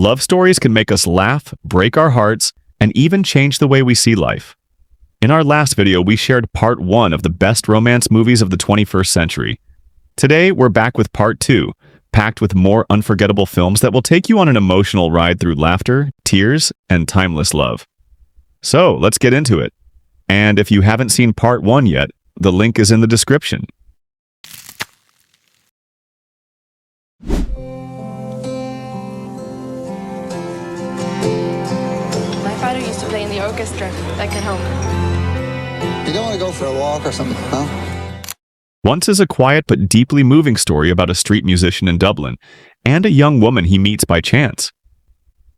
Love stories can make us laugh, break our hearts, and even change the way we see life. In our last video, we shared part 1 of the best romance movies of the 21st century. Today, we're back with part 2, packed with more unforgettable films that will take you on an emotional ride through laughter, tears, and timeless love. So, let's get into it. And if you haven't seen part 1 yet, the link is in the description. My father used to play in the orchestra back at home. You don't want to go for a walk or something, huh? Once is a quiet but deeply moving story about a street musician in Dublin and a young woman he meets by chance.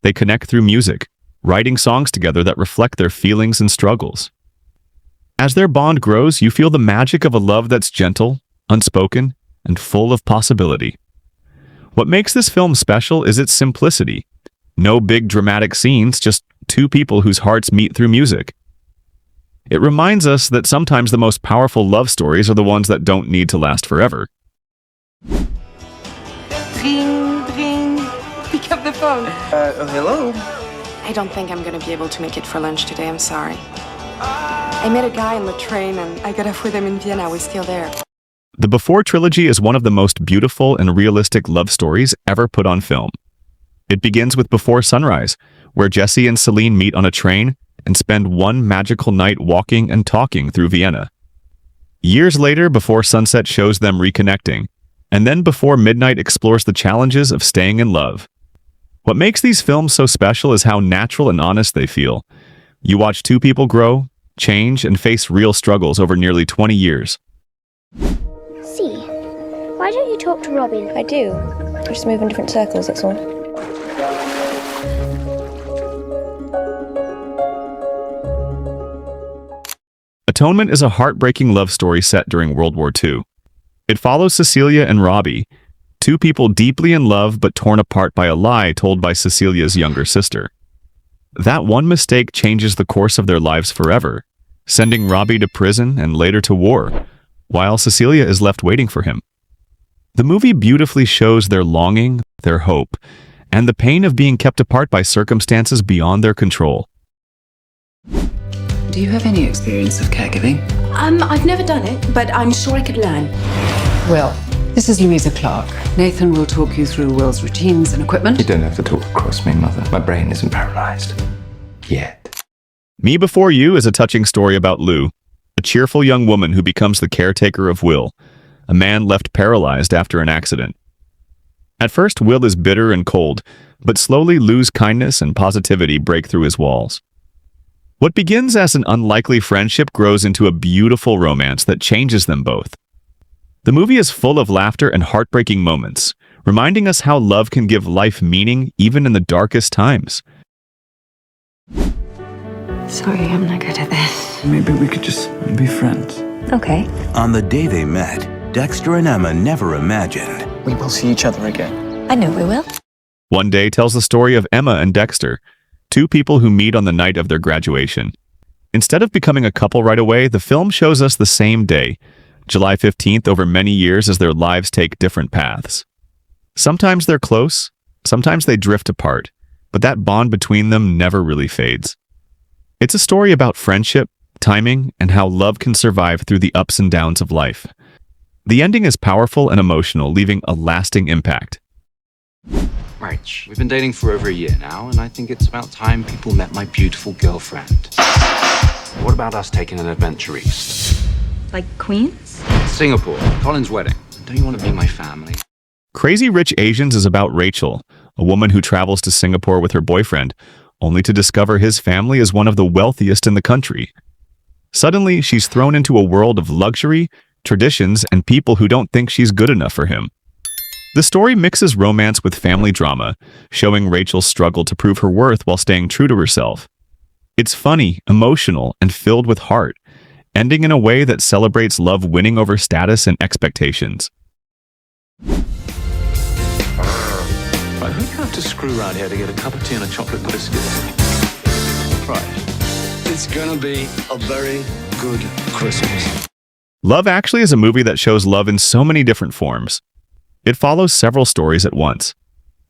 They connect through music, writing songs together that reflect their feelings and struggles. As their bond grows, you feel the magic of a love that's gentle, unspoken, and full of possibility. What makes this film special is its simplicity. No big dramatic scenes, just two people whose hearts meet through music. It reminds us that sometimes the most powerful love stories are the ones that don't need to last forever. Ring, ring. Pick up the phone. Hello? I don't think I'm gonna be able to make it for lunch today, I'm sorry. I met a guy on the train and I got off with him in Vienna. We're still there. The Before trilogy is one of the most beautiful and realistic love stories ever put on film. It begins with Before Sunrise, where Jesse and Celine meet on a train and spend one magical night walking and talking through Vienna. Years later, Before Sunset shows them reconnecting, and then Before Midnight explores the challenges of staying in love. What makes these films so special is how natural and honest they feel. You watch two people grow, change, and face real struggles over nearly 20 years. See, why don't you talk to Robin? I do. I just move in different circles, that's all. Atonement is a heartbreaking love story set during World War II. It follows Cecilia and Robbie, two people deeply in love but torn apart by a lie told by Cecilia's younger sister. That one mistake changes the course of their lives forever, sending Robbie to prison and later to war, while Cecilia is left waiting for him. The movie beautifully shows their longing, their hope, and the pain of being kept apart by circumstances beyond their control. Do you have any experience of caregiving? I've never done it, but I'm sure I could learn. Will, this is Louisa Clark. Nathan will talk you through Will's routines and equipment. You don't have to talk across me, Mother. My brain isn't paralyzed. Yet. Me Before You is a touching story about Lou, a cheerful young woman who becomes the caretaker of Will, a man left paralyzed after an accident. At first, Will is bitter and cold, but slowly Lou's kindness and positivity break through his walls. What begins as an unlikely friendship grows into a beautiful romance that changes them both. The movie is full of laughter and heartbreaking moments, reminding us how love can give life meaning even in the darkest times. Sorry, I'm not good at this. Maybe we could just be friends. Okay. On the day they met, Dexter and Emma never imagined We will see each other again. I know we will. One Day tells the story of Emma and Dexter, two people who meet on the night of their graduation. Instead of becoming a couple right away, the film shows us the same day, July 15th, over many years as their lives take different paths. Sometimes they're close, sometimes they drift apart, but that bond between them never really fades. It's a story about friendship, timing, and how love can survive through the ups and downs of life. The ending is powerful and emotional, leaving a lasting impact. Right, we've been dating for over a year now, and I think it's about time people met my beautiful girlfriend. What about us taking an adventure east? Like Queens? Singapore, Colin's wedding. Don't you want to be my family? Crazy Rich Asians is about Rachel, a woman who travels to Singapore with her boyfriend, only to discover his family is one of the wealthiest in the country. Suddenly, she's thrown into a world of luxury, traditions, and people who don't think she's good enough for him. The story mixes romance with family drama, showing Rachel's struggle to prove her worth while staying true to herself. It's funny, emotional, and filled with heart, ending in a way that celebrates love winning over status and expectations. Right, who do you have to screw around here to get a cup of tea and a chocolate biscuit? Right. It's gonna be a very good Christmas. Love Actually is a movie that shows love in so many different forms. It follows several stories at once.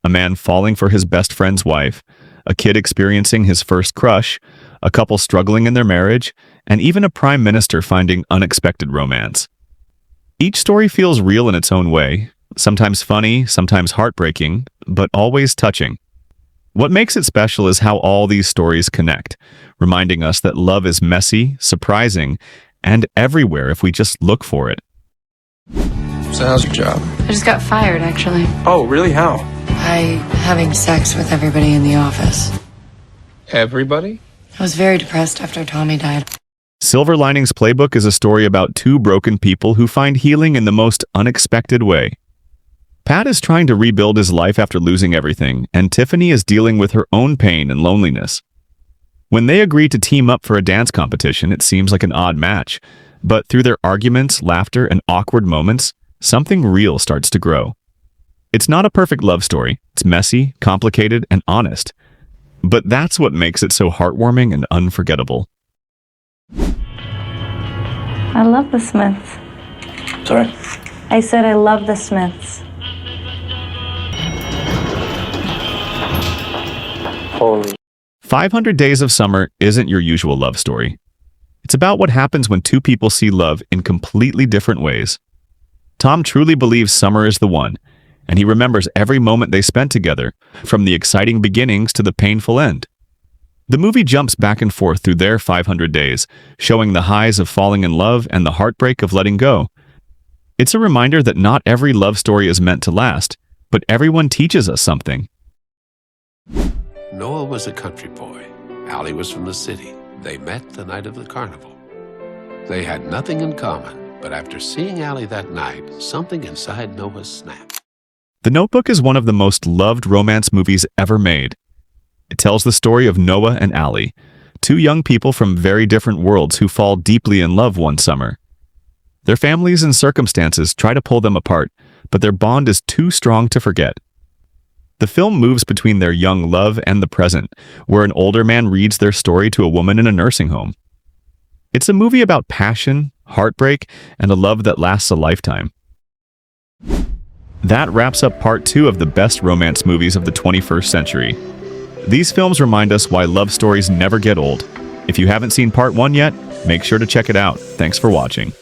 a man falling for his best friend's wife, a kid experiencing his first crush, a couple struggling in their marriage, and even a prime minister finding unexpected romance. Each story feels real in its own way, sometimes funny, sometimes heartbreaking, but always touching. What makes it special is how all these stories connect, reminding us that love is messy, surprising, and everywhere if we just look for it. So how's your job? I just got fired, actually. Oh, really? How? By having sex with everybody in the office. Everybody? I was very depressed after Tommy died. Silver Linings Playbook is a story about two broken people who find healing in the most unexpected way. Pat is trying to rebuild his life after losing everything, and Tiffany is dealing with her own pain and loneliness. When they agree to team up for a dance competition, it seems like an odd match, but through their arguments, laughter, and awkward moments, something real starts to grow. It's not a perfect love story. It's messy, complicated, and honest. But that's what makes it so heartwarming and unforgettable. I love the Smiths. Sorry? I said I love the Smiths. Holy. 500 Days of Summer isn't your usual love story. It's about what happens when two people see love in completely different ways. Tom truly believes summer is the one, and he remembers every moment they spent together, from the exciting beginnings to the painful end. The movie jumps back and forth through their 500 days, showing the highs of falling in love and the heartbreak of letting go. It's a reminder that not every love story is meant to last, but everyone teaches us something. Noah was a country boy. Allie was from the city. They met the night of the carnival. They had nothing in common, but after seeing Allie that night, something inside Noah snapped. The Notebook is one of the most loved romance movies ever made. It tells the story of Noah and Allie, two young people from very different worlds who fall deeply in love one summer. Their families and circumstances try to pull them apart, but their bond is too strong to forget. The film moves between their young love and the present, where an older man reads their story to a woman in a nursing home. It's a movie about passion, heartbreak, and a love that lasts a lifetime. That wraps up part 2 of the best romance movies of the 21st century. These films remind us why love stories never get old. If you haven't seen part 1 yet, make sure to check it out. Thanks for watching.